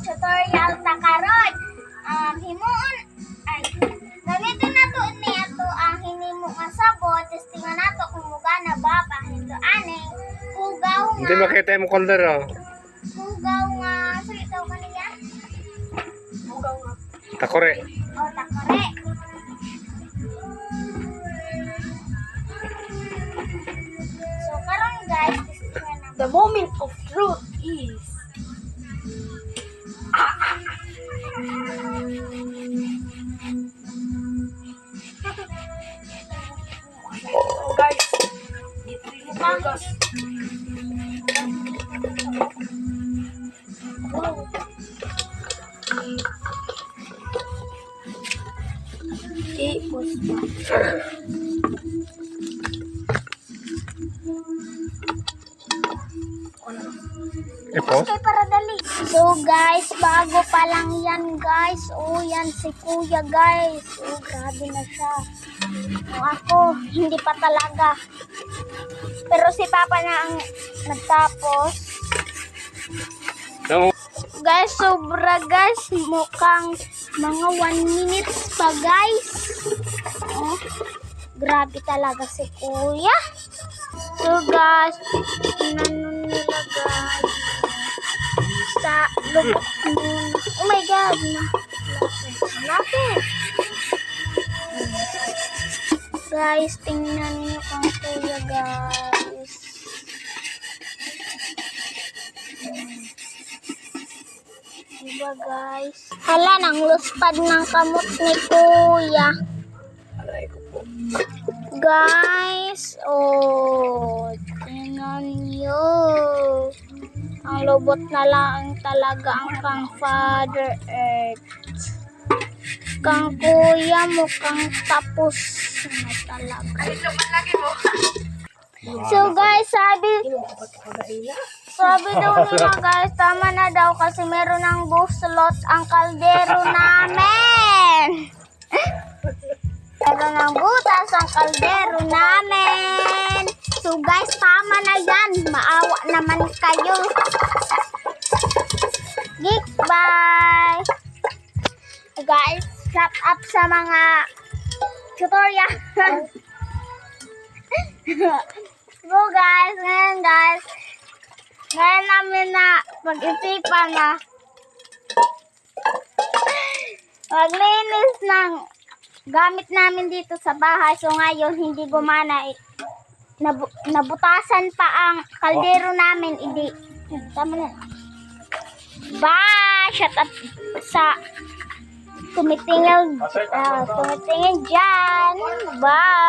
tutorial ta karon. Himuon ay gamiton nato ni ato ang hinimo nga sabot, testingan nato kung mugana ba pahinto ani. Hugaw Hindi nga. makita yung color, oh. Hugaw nga sige taw kaniya. Hugaw nga. Takore. O takore. So karon guys, testingan nato. The moment of truth is oh guys, dito yung bugas. Tipos pa. Ito? Okay, para dali. So guys, bago pa lang yan guys. Oh, yan si kuya guys. Oh, grabe na siya. Oh, ako, hindi pa talaga. Pero si papa na ang nagtapos. No. Guys, sobra guys. Mukhang mga 1 minutes pa guys. Oh, grabe talaga si kuya. So guys, tingnan nila guys. Sa lubot nun. Oh my god. Lapit. Guys, tingnan niyo kung kuya guys. Diba guys? Hala, nang luspad ng kamot ni kuya. Guys, oh, tingnan niyo. Ang lubot na lang talaga ang kang Father Earth. Kang kuya mukhang tapos na talaga. So guys, sabi daw nila guys, tama na daw kasi meron ng buslot ang kaldero namin. Meron ng butas ang kaldero namin. So guys, tama na yan. Maawa naman kayo. Goodbye. Guys, shut up sa mga tutorial. So guys, ngayon namin na pag-isipan na maglinis ng gamit namin dito sa bahay. So ngayon, hindi gumana. Nabutasan pa ang kaldero namin. Hindi. Tama na. Bye! Shut up sa tumitingin dyan. Bye!